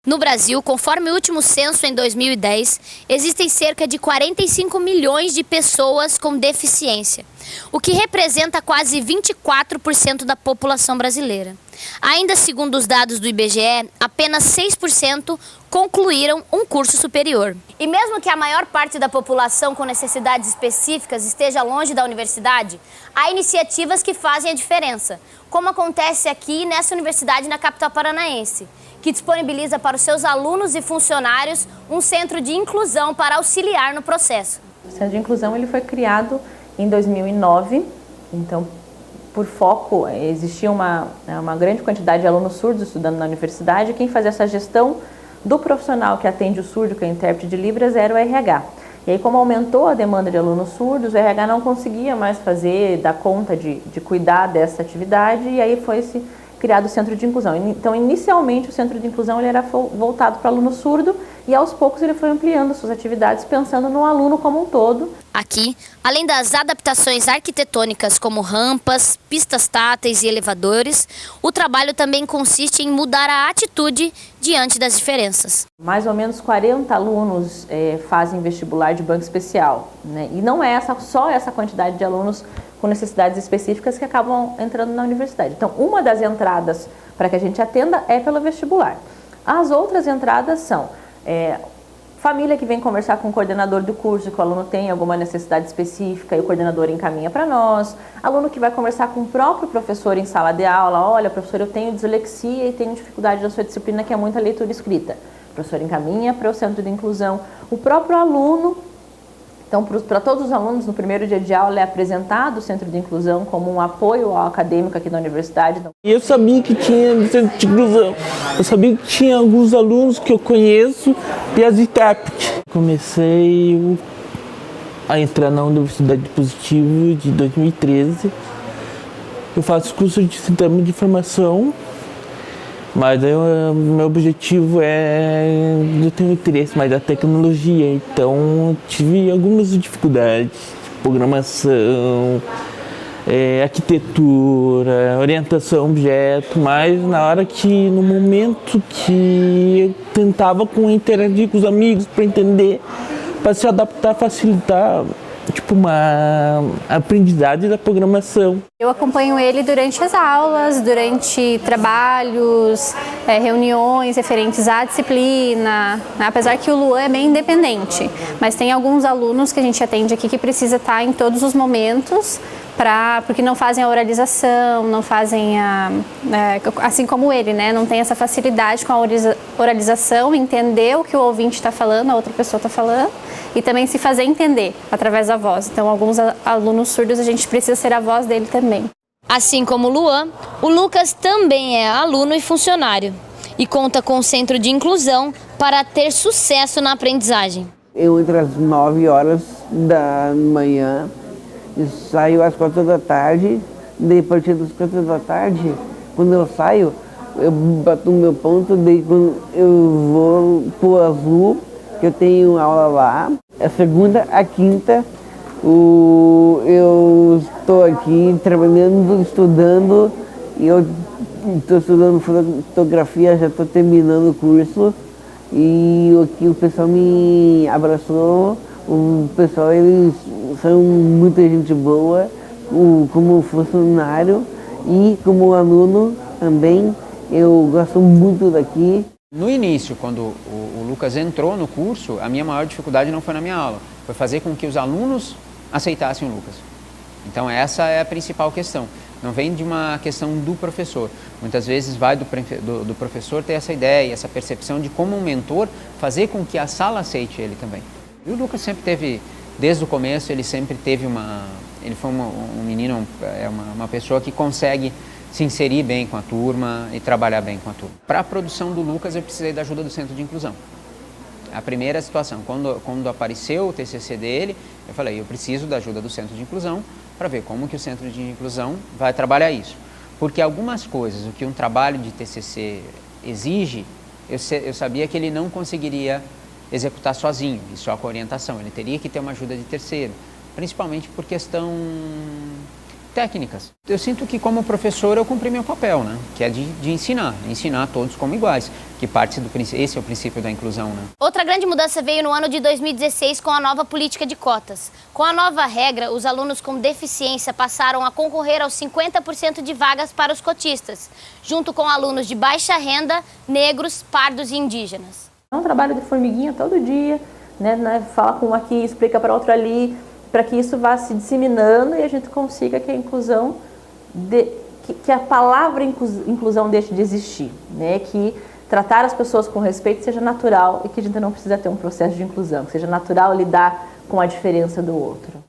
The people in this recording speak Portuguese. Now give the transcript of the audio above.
No Brasil, conforme o último censo em 2010, existem cerca de 45 milhões de pessoas com deficiência, o que representa quase 24% da população brasileira. Ainda segundo os dados do IBGE, apenas 6% concluíram um curso superior. E mesmo que a maior parte da população com necessidades específicas esteja longe da universidade, há iniciativas que fazem a diferença, como acontece aqui nessa universidade na capital paranaense, que disponibiliza para os seus alunos e funcionários um centro de inclusão para auxiliar no processo. O centro de inclusão ele foi criado em 2009, então por foco existia uma grande quantidade de alunos surdos estudando na universidade. Quem fazia essa gestão do profissional que atende o surdo, que é intérprete de Libras, era o RH. E aí, como aumentou a demanda de alunos surdos, o RH não conseguia mais dar conta de cuidar dessa atividade, e aí foi-se criado o Centro de Inclusão. Então, inicialmente, o Centro de Inclusão ele era voltado para aluno surdo, e aos poucos ele foi ampliando suas atividades, pensando no aluno como um todo. Aqui, além das adaptações arquitetônicas como rampas, pistas táteis e elevadores, o trabalho também consiste em mudar a atitude diante das diferenças. Mais ou menos 40 alunos fazem vestibular de banco especial, né? E não é só essa quantidade de alunos com necessidades específicas que acabam entrando na universidade. Então, uma das entradas para que a gente atenda é pelo vestibular. As outras entradas são família que vem conversar com o coordenador do curso, que o aluno tem alguma necessidade específica e o coordenador encaminha para nós. Aluno que vai conversar com o próprio professor em sala de aula. Olha, professor, eu tenho dislexia e tenho dificuldade na sua disciplina, que é muita leitura escrita. O professor encaminha para o centro de inclusão. O próprio aluno. Então, para todos os alunos, no primeiro dia de aula é apresentado o Centro de Inclusão como um apoio ao acadêmico aqui da universidade. Eu sabia que tinha no Centro de Inclusão, eu sabia que tinha alguns alunos que eu conheço e as intérpretes. Comecei a entrar na Universidade Positivo de 2013. Eu faço curso de sistema de informação, mas meu objetivo eu tenho interesse mais da tecnologia, então tive algumas dificuldades, programação, arquitetura, orientação a objeto, mas no momento que eu tentava interagir com os amigos para entender, para se adaptar, facilitar, uma aprendizagem da programação. Eu acompanho ele durante as aulas, durante trabalhos, reuniões referentes à disciplina, apesar que o Luan é bem independente, mas tem alguns alunos que a gente atende aqui que precisa estar em todos os momentos, porque não fazem a oralização, não fazem assim como ele, né? Não tem essa facilidade com a oralização, entender o que o ouvinte está falando, a outra pessoa está falando, e também se fazer entender através da voz. Então, alguns alunos surdos, a gente precisa ser a voz dele também. Assim como o Luan, o Lucas também é aluno e funcionário e conta com o Centro de Inclusão para ter sucesso na aprendizagem. Eu entro às 9 horas da manhã, saio às 4 da tarde, daí a partir das 4 da tarde, quando eu saio, eu bato o meu ponto, daí quando eu vou pro Azul, que eu tenho aula lá, a segunda, a quinta, eu estou aqui trabalhando, estudando, e eu estou estudando fotografia, já estou terminando o curso, e aqui o pessoal me abraçou. O pessoal, eles são muita gente boa, como funcionário e como aluno também, eu gosto muito daqui. No início, quando o Lucas entrou no curso, a minha maior dificuldade não foi na minha aula, foi fazer com que os alunos aceitassem o Lucas. Então essa é a principal questão, não vem de uma questão do professor. Muitas vezes vai do professor ter essa ideia, essa percepção de como um mentor fazer com que a sala aceite ele também. E o Lucas sempre teve, desde o começo, ele sempre teve ele foi um menino, uma pessoa que consegue se inserir bem com a turma e trabalhar bem com a turma. Para a produção do Lucas, eu precisei da ajuda do Centro de Inclusão. A primeira situação, quando apareceu o TCC dele, eu falei, eu preciso da ajuda do Centro de Inclusão para ver como que o Centro de Inclusão vai trabalhar isso. Porque algumas coisas, o que um trabalho de TCC exige, eu sabia que ele não conseguiria executar sozinho, e só com orientação. Ele teria que ter uma ajuda de terceiro, principalmente por questão técnicas. Eu sinto que como professor eu cumpri meu papel, né? Que é de ensinar todos como iguais, que esse é o princípio da inclusão, né? Outra grande mudança veio no ano de 2016 com a nova política de cotas. Com a nova regra, os alunos com deficiência passaram a concorrer aos 50% de vagas para os cotistas, junto com alunos de baixa renda, negros, pardos e indígenas. É um trabalho de formiguinha todo dia, né? Fala com um aqui, explica para outro ali, para que isso vá se disseminando e a gente consiga que a inclusão, que a palavra inclusão deixe de existir, né? Que tratar as pessoas com respeito seja natural e que a gente não precisa ter um processo de inclusão, que seja natural lidar com a diferença do outro.